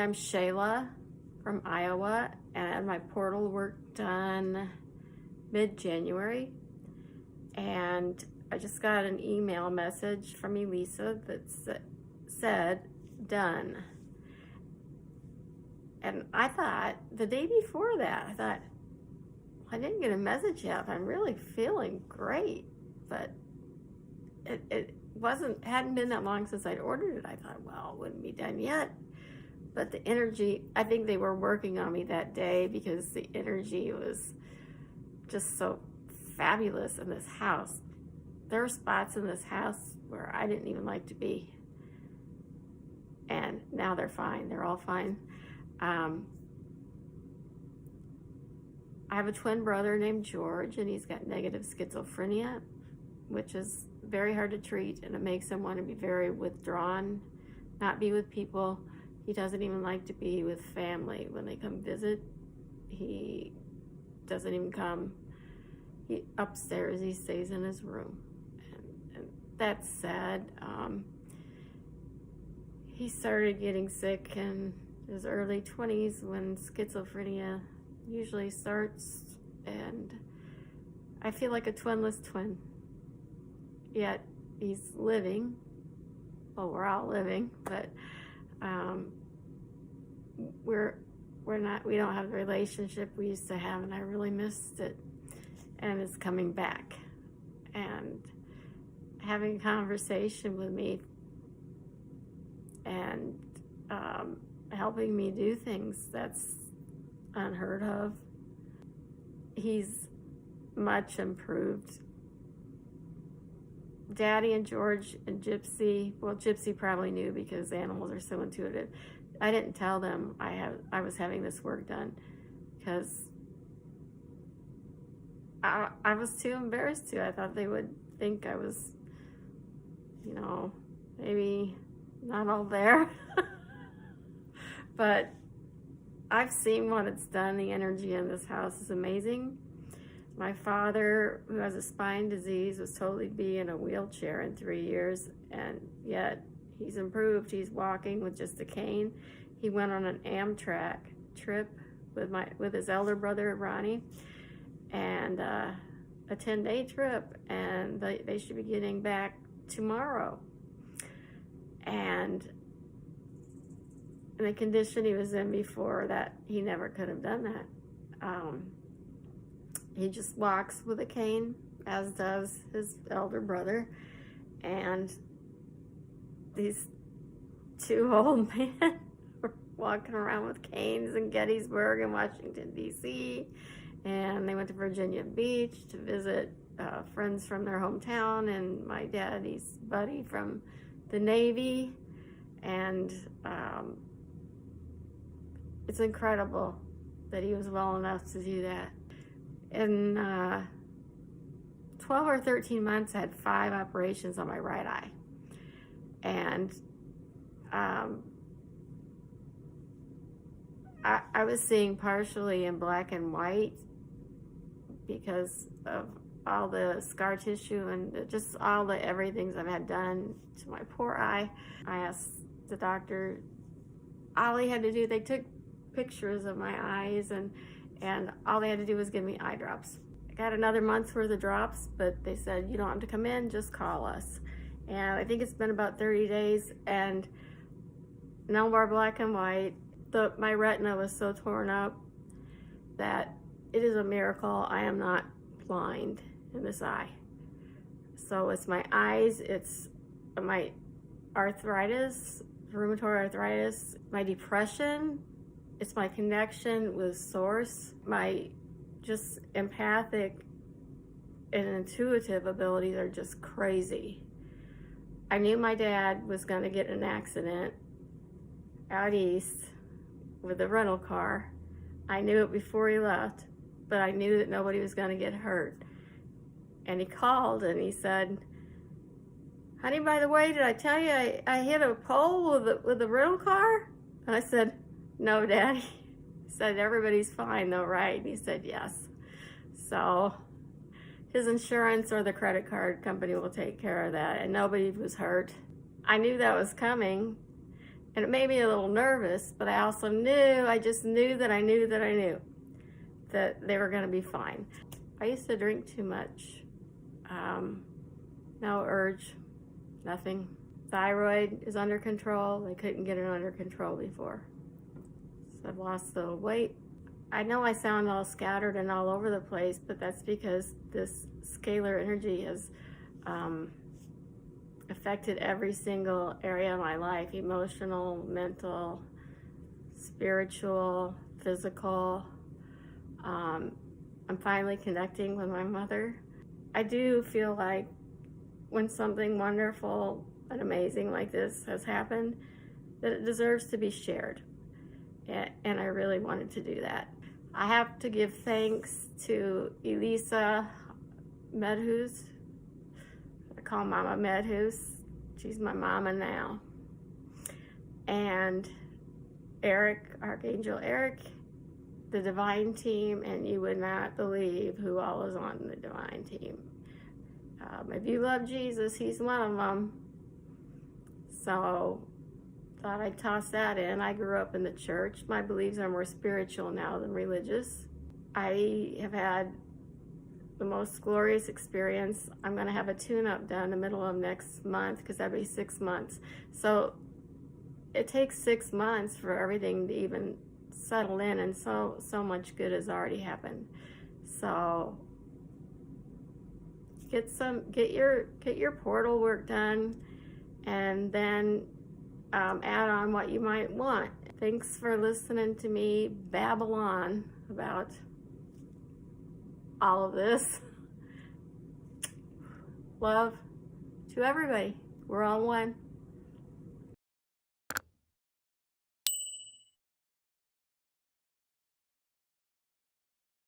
I'm Sheila from Iowa, and I had my portal work done mid-January, and I just got an email message from Elisa that said, done. And I thought, the day before that, I thought, I didn't get a message yet, I'm really feeling great, but it hadn't been that long since I'd ordered it. I thought, well, it wouldn't be done yet. But the energy, I think they were working on me that day because the energy was just so fabulous in this house. There are spots in this house where I didn't even like to be. And now they're fine. They're all fine. I have a twin brother named George, and he's got negative schizophrenia, which is very hard to treat, and it makes him want to be very withdrawn, not be with people. He doesn't even like to be with family. When they come visit, he doesn't even come. Upstairs, he stays in his room. And that's sad. He started getting sick in his early 20s when schizophrenia usually starts, and I feel like a twinless twin. Yet he's living. Well, we're all living, but we don't have the relationship we used to have, and I really missed it. And it's coming back and having a conversation with me and helping me do things that's unheard of. He's much improved. Daddy and George and Gypsy, well, Gypsy probably knew because animals are so intuitive. I didn't tell them I was having this work done because I was too embarrassed to. I thought they would think I was, maybe not all there. But I've seen what it's done. The energy in this house is amazing. My father, who has a spine disease, was told he'd be in a wheelchair in 3 years, and yet he's improved. He's walking with just a cane. He went on an Amtrak trip with his elder brother, Ronnie, and a 10-day trip, and they should be getting back tomorrow. And in the condition he was in before that, he never could have done that. He just walks with a cane, as does his elder brother. And these two old men were walking around with canes in Gettysburg and Washington, D.C. And they went to Virginia Beach to visit friends from their hometown and my daddy's buddy from the Navy. And it's incredible that he was well enough to do that. In 12 or 13 months, I had 5 operations on my right eye. And I was seeing partially in black and white because of all the scar tissue and just all the everything I've had done to my poor eye. I asked the doctor, all he had to do, they took pictures of my eyes, and all they had to do was give me eye drops. I got another month's worth of drops, but they said, you don't have to come in, just call us. And I think it's been about 30 days, and no more black and white. My retina was so torn up that it is a miracle I am not blind in this eye. So it's my eyes, it's my arthritis, rheumatoid arthritis, my depression, it's my connection with Source, my just empathic and intuitive abilities are just crazy. I knew my dad was going to get in an accident out east with a rental car. I knew it before he left, but I knew that nobody was going to get hurt. And he called and he said, honey, by the way, did I tell you I hit a pole with the rental car? And I said, no, Daddy. He said, everybody's fine though, right? And he said, yes. So his insurance or the credit card company will take care of that, and nobody was hurt. I knew that was coming, And it made me a little nervous, but I also I just knew that I knew that I knew that they were going to be fine. I used to drink too much. No urge, nothing. Thyroid is under control. They couldn't get it under control before. So I've lost a little weight. I know I sound all scattered and all over the place, but that's because this scalar energy has affected every single area of my life: emotional, mental, spiritual, physical. I'm finally connecting with my mother. I do feel like when something wonderful and amazing like this has happened, that it deserves to be shared. And I really wanted to do that. I have to give thanks to Elisa Medhus. I call Mama Medhus. She's my mama now. And Eric, Archangel Eric, the Divine Team, and you would not believe who all is on the Divine Team. If you love Jesus, he's one of them. So, thought I'd toss that in. I grew up in the church. My beliefs are more spiritual now than religious. I have had the most glorious experience. I'm going to have a tune-up done in the middle of next month, because that'll be 6 months. So, it takes 6 months for everything to even settle in, and so much good has already happened. So get your portal work done, and then add on what you might want. Thanks for listening to me babble on about all of this. Love to everybody. We're all one.